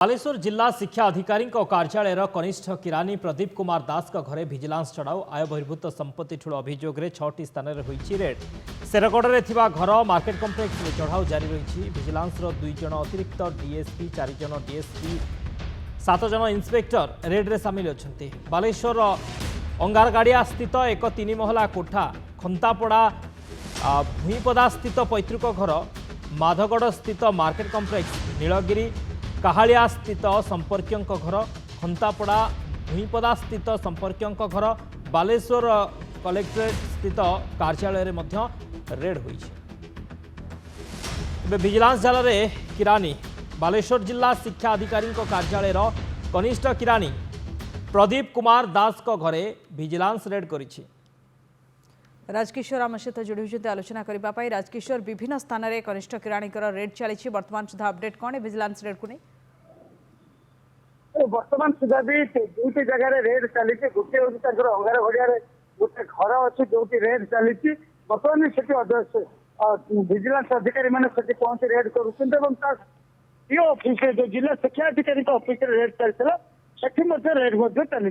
बालेश्वर जिला शिक्षा अधिकारी कार्यालय कनिष्ठ किरानी प्रदीप कुमार दास घरे भिजिलांस चढ़ाऊ आय बहिर्भूत संपत्ति ठूल अभियोग में 6टी स्थान में होती रेड। शेरगढ़ में घर मार्केट कम्प्लेक्स में चढ़ाऊ जारी रही। भिजिलांस 2 जन अतिरिक्त डीएसपी 4 जन डीएसपी 7 जन इन्स्पेक्टर रेड्रे सामिल अच्छा। बालेश्वर अंगारगाड़िया स्थित एक 3 महला कोठा, खंतापड़ा भूईपदा स्थित पैतृक घर, माधगढ़ स्थित मार्केट कम्प्लेक्स, नीलगिरी काहालिया स्थित संपर्कियों घर, खंतापड़ा भूईपदा स्थित संपर्कियों घर, बालेश्वर कलेक्टरेट स्थित कार्यालय में रेड हुई। विजिलेंस जाल में किरानी बालेश्वर जिला शिक्षा अधिकारी कार्यालय कनिष्ठ किरानी प्रदीप कुमार दास घरे विजिलेंस रेड करिछि। राजकिशोर आम सहित जोड़ी होती आलोचना करने। राजकिशोर विभिन्न स्थान में कनिष्ठ किराणी रेड चली बर्तमान सुधा अपडेट कौन है विजिलेंस रेड को नहीं? बर्तमान सुधा भी दुईटी जगह रेड चली। गोटे हूँ अंगार घड़िया गोटे घर अच्छी जो रेड चली। बर्तमान विजिलेंस अधिकारी मैंने पहुंची रेड कर जो जिला शिक्षा अधिकारी ऑफिस रेड चलता सेठी रेड चली।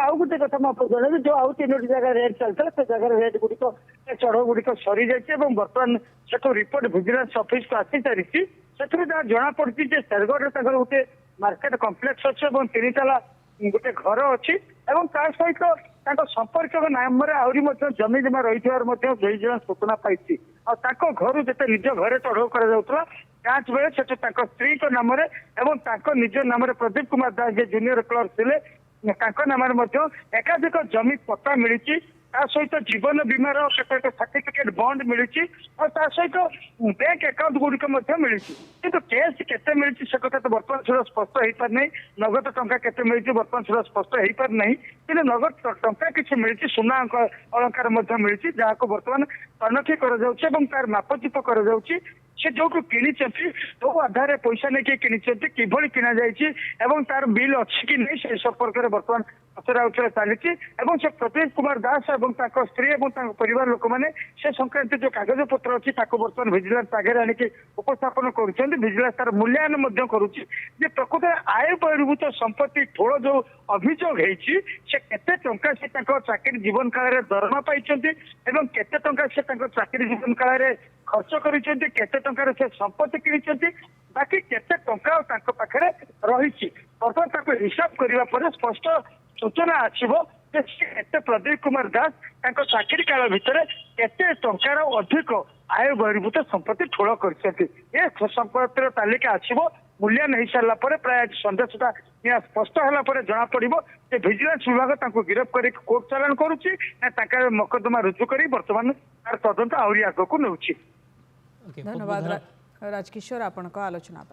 आउ गोटे कथा मुझे जो आउ 3टी जगह रेड चलता से जगह रेड गुड़िक चढ़ऊ गुड़िक सरी जाइए। बर्तमान से रिपोर्ट विजिलेंस ऑफिस को आसी सारी से जना पड़ी शेरगढ़ गोटे मार्केट कम्प्लेक्स अच्छे 3 ताला गोटे घर अच्छी सहित संपर्क नाम आहरी जमी जमा रही विजिलेंस सूचना पाई। घर जिते निज घर चढ़ऊ कर जांच बेले से स्त्री नाम निज नाम प्रदीप कुमार दास जे जूनियर क्लर्क थे नाम एकाधिक जमी पट्टा मिली। सहित जीवन बीमार सर्टिफिकेट बॉन्ड मिली और सहित बैंक अकाउंट गुड़िक मिली। किंतु केस केते मिली से कथा तो बर्तमान सुधा स्पष्ट हो पार नहीं। नगद टंका केते मिली बर्तमान सुधा स्पष्ट हो पार नहीं। कि नगद टंका किसी मिली, सुना अलंकार मिली जहाँ को बर्तमान तनखी कर मापचिप कर से जो कि जो आधार पैसा नहीं कि किभली किना जाए तार बिल अच्छी कि नहीं से संपर्क में बर्तमान पचरा उचरा चली। से प्रदीप कुमार दास और स्त्री और परिवार लोक मैंने से संक्रांत जो कागज पत्र अच्छी बर्तमान विजिलेंस आगे आनिक उपस्थापन कर विजिलेंस तार मूल्यांकन करुच्ची प्रकृत आय बहिर्भूत संपत्ति ठोल जो अभियोग से केते टंका से चाकरी जीवन काल में दरमा पाई केते टंका से चाकरी जीवन काल में खर्च कर केते टंकार से संपत्ति किनी बाकी केते टंका पाखे रही बर्तमान हिसाब करने स्पष्ट सूचना आसो प्रदीप कुमार दास चाकरी काल भितर केते टंकार अधिक आय बहिर्भूत संपत्ति ठोल कर संपत्तिर तालिका आसो मूल्यांकन हो सारा प्राय सन्ध्या सुधा स्पष्ट है जना पड़ो विजिलेंस विभाग गिरफ कर कोर्ट चालान करुच्ची मकदमा रुजु कर बर्तमान तार तदंत आहरी आग को नौ। धन्यवाद राजकिशोर आपण आलोचना।